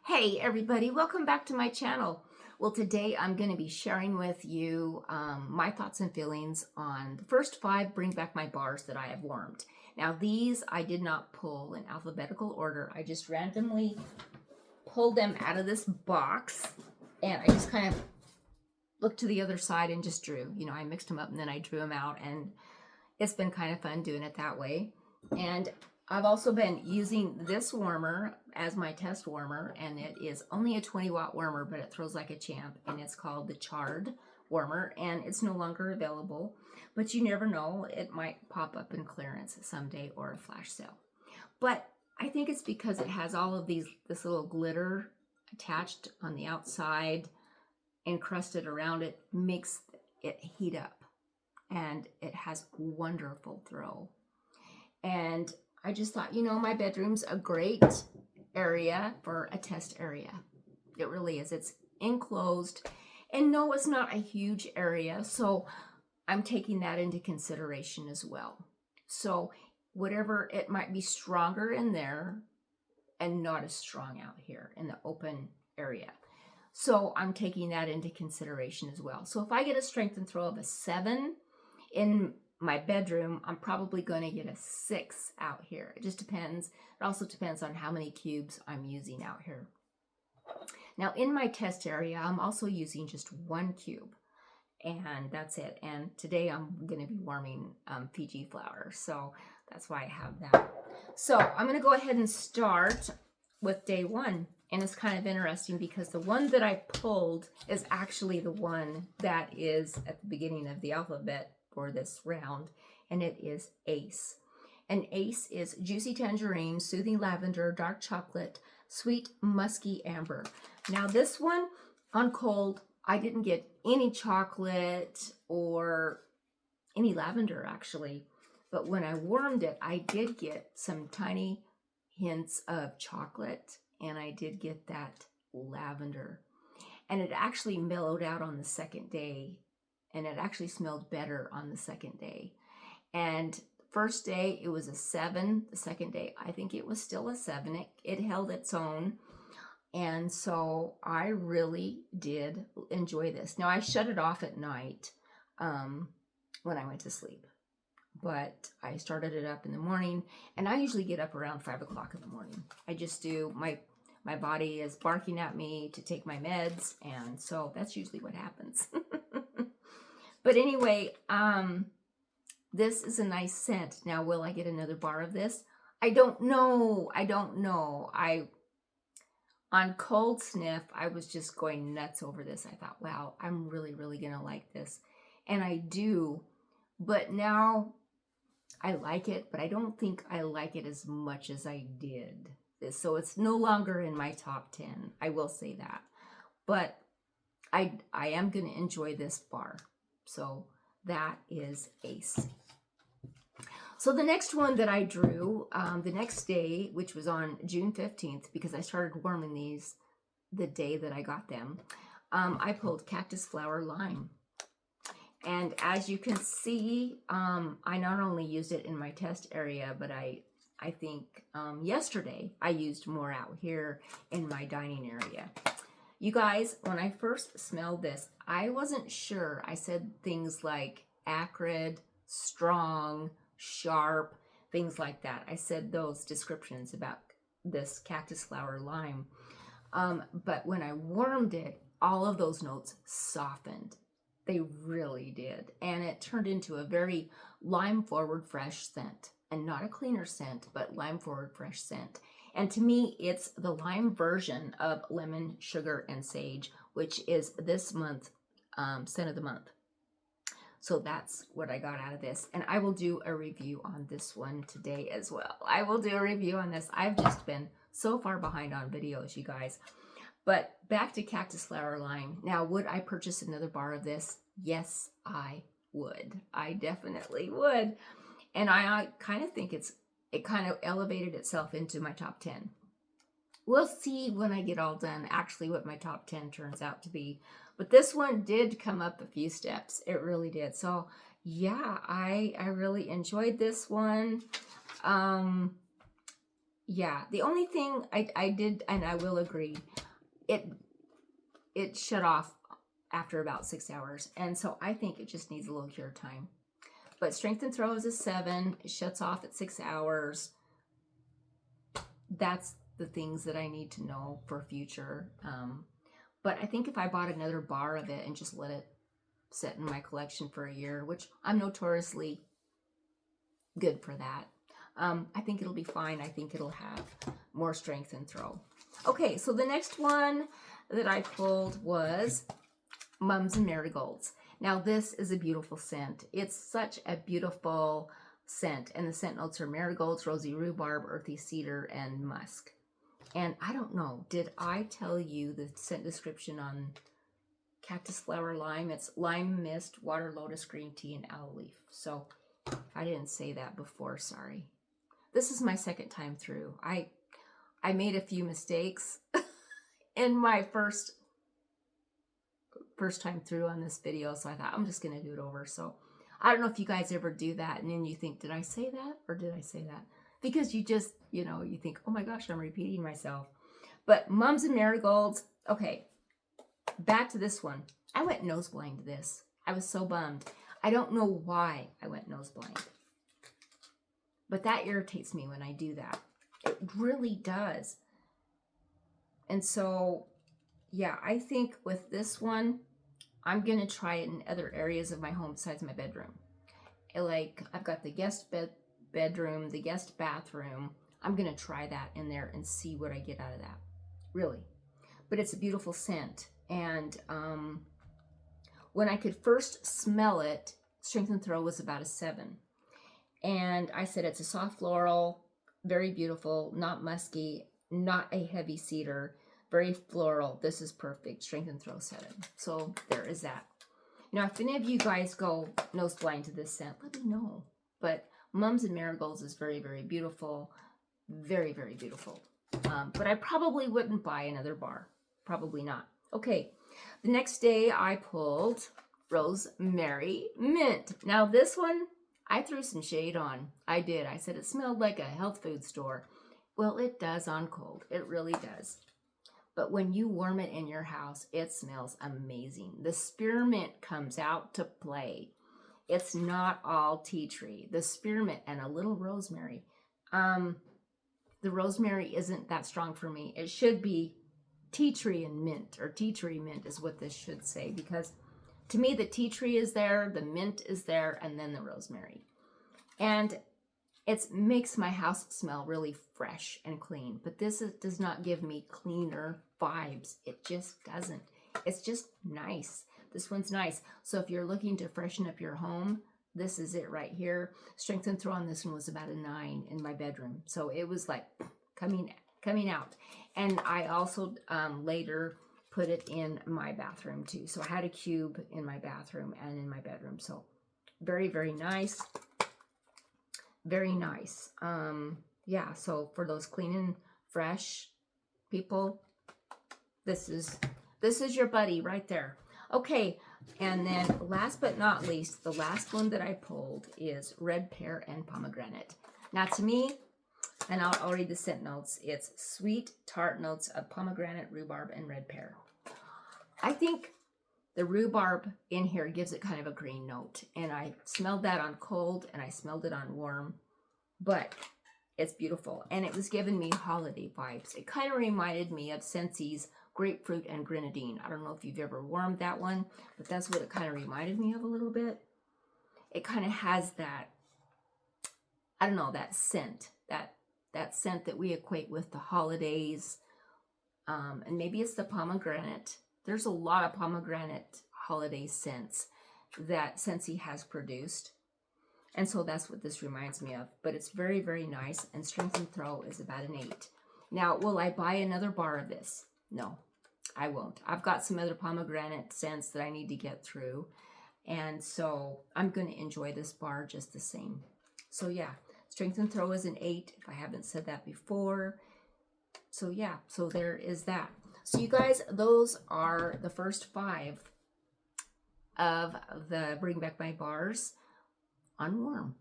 Hey everybody, welcome back to my channel. Well, today I'm going to be sharing with you my thoughts and feelings on the first 5 Bring Back My bars that I have warmed. Now these I did not pull in alphabetical order. I just randomly pulled them out of this box and I just kind of looked to the other side and just drew. You know, I mixed them up and then I drew them out, and it's been kind of fun doing it that way. And I've also been using this warmer as my test warmer, and it is only a 20-watt warmer, but it throws like a champ, and it's called the Charred warmer, and it's no longer available, but you never know, it might pop up in clearance someday or a flash sale. But I think it's because it has all of this little glitter attached on the outside, encrusted around it, makes it heat up, and it has wonderful throw. And I just thought, you know, my bedroom's a great area for a test area. It really is. It's enclosed, and no, it's not a huge area, so I'm taking that into consideration as well. So whatever, it might be stronger in there and not as strong out here in the open area. So I'm taking that into consideration as well. So if I get a strength and throw of a 7 in my bedroom, I'm probably going to get a 6 out here. It just depends. It also depends on how many cubes I'm using out here. Now in my test area, I'm also using just 1 cube, and that's it. And today I'm going to be warming Fiji flower, so that's why I have that. So I'm going to go ahead and start with day 1. And it's kind of interesting because the one that I pulled is actually the one that is at the beginning of the alphabet for this round, and it is Ace. And Ace is juicy tangerine, soothing lavender, dark chocolate, sweet musky amber. Now this one on cold, I didn't get any chocolate or any lavender actually, but when I warmed it, I did get some tiny hints of chocolate, and I did get that lavender, and it actually mellowed out on the second day, and it actually smelled better on the second day. And first day it was a 7. The second day I think it was still a 7. It held its own, and so I really did enjoy this. Now I shut it off at night when I went to sleep, but I started it up in the morning, and I usually get up around 5 o'clock in the morning. I just do, my body is barking at me to take my meds, and so that's usually what happens. But anyway, this is a nice scent. Now, will I get another bar of this? I don't know. On cold sniff, I was just going nuts over this. I thought, wow, I'm really, really going to like this. And I do. But now I like it, but I don't think I like it as much as I did. So it's no longer in my top 10. I will say that. But I am going to enjoy this bar. So that is Ace. So the next one that I drew the next day, which was on June 15th, because I started warming these the day that I got them, I pulled Cactus Flower Lime. And as you can see, I not only used it in my test area, but I think yesterday I used more out here in my dining area. You guys, when I first smelled this, I wasn't sure. I said things like acrid, strong, sharp, things like that. I said those descriptions about this Cactus Flower Lime. But when I warmed it, all of those notes softened. They really did. And it turned into a very lime-forward fresh scent. And not a cleaner scent, but lime-forward fresh scent. And to me, it's the lime version of lemon, sugar, and sage, which is this month scent of the month. So that's what I got out of this. And I will do a review on this one today as well. I will do a review on this. I've just been so far behind on videos, you guys. But back to Cactus Flower Lime. Now, would I purchase another bar of this? Yes, I would. I definitely would. And I kind of think it kind of elevated itself into my top 10. We'll see when I get all done actually what my top 10 turns out to be. But this one did come up a few steps. It really did. So yeah, I really enjoyed this one. yeah, the only thing I did, and I will agree, it shut off after about 6 hours. And so I think it just needs a little cure time. But strength and throw is a 7. It shuts off at 6 hours. That's the things that I need to know for future. But I think if I bought another bar of it and just let it sit in my collection for a year, which I'm notoriously good for that, I think it'll be fine. I think it'll have more strength and throw. Okay, so the next one that I pulled was Mums and Marigolds. Now this is a beautiful scent. It's such a beautiful scent, and the scent notes are marigolds, rosy rhubarb, earthy cedar, and musk. And I don't know, did I tell you the scent description on Cactus Flower Lime? It's lime mist, water lotus, green tea, and aloe leaf. So if I didn't say that before, sorry. This is my second time through. I made a few mistakes in my first time through on this video, so I thought I'm just gonna do it over. So I don't know if you guys ever do that and then you think, did I say that or did I say that? Because you just, you know, you think, oh my gosh, I'm repeating myself. But Mums and Marigolds. Okay, back to this one. I went nose blind to this. I was so bummed. I don't know why I went nose blind, but that irritates me when I do that. It really does. And so yeah, I think with this one, I'm going to try it in other areas of my home besides my bedroom. Like, I've got the guest bedroom, the guest bathroom. I'm going to try that in there and see what I get out of that. Really. But it's a beautiful scent. And when I could first smell it, strength and throw was about a 7. And I said it's a soft floral, very beautiful, not musky, not a heavy cedar, very floral. This is perfect. Strength and throw 7. So there is that. Now, if any of you guys go nose blind to this scent, let me know. But Mums and Marigolds is very, very beautiful. Very, very beautiful. But I probably wouldn't buy another bar. Probably not. Okay. The next day I pulled Rosemary Mint. Now this one, I threw some shade on. I did. I said it smelled like a health food store. Well, it does on cold. It really does. But when you warm it in your house, it smells amazing. The spearmint comes out to play. It's not all tea tree. The spearmint and a little rosemary. The rosemary isn't that strong for me. It should be tea tree and mint, or tea tree mint is what this should say, because to me the tea tree is there, the mint is there, and then the rosemary. And it makes my house smell really fresh and clean, but this does not give me cleaner vibes. It just doesn't. It's just nice. This one's nice. So if you're looking to freshen up your home, this is it right here. Strength and throw on this one was about a 9 in my bedroom. So it was like coming out. And I also later put it in my bathroom too. So I had a cube in my bathroom and in my bedroom. So very, very nice. Very nice. Yeah, so for those clean and fresh people, this is your buddy right there. Okay, and then last but not least, the last one that I pulled is red pear and pomegranate. Now to me, and I'll read the scent notes, it's sweet tart notes of pomegranate, rhubarb, and red pear. I think the rhubarb in here gives it kind of a green note, and I smelled that on cold and I smelled it on warm, but it's beautiful, and it was giving me holiday vibes. It kind of reminded me of Scentsi's grapefruit and grenadine. I don't know if you've ever warmed that one, but that's what it kind of reminded me of a little bit. It kind of has that, I don't know, that scent, that scent that we equate with the holidays, and maybe it's the pomegranate. There's a lot of pomegranate holiday scents that Scentsy has produced. And so that's what this reminds me of. But it's very, very nice. And strength and throw is about an 8. Now, will I buy another bar of this? No, I won't. I've got some other pomegranate scents that I need to get through. And so I'm going to enjoy this bar just the same. So yeah, strength and throw is an 8, if I haven't said that before. So yeah, so there is that. So you guys, those are the first 5 of the Bring Back My Bars on warm.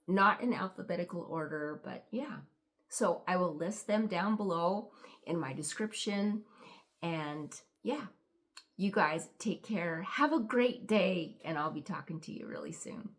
Not in alphabetical order, but yeah. So I will list them down below in my description. And yeah, you guys take care. Have a great day, and I'll be talking to you really soon.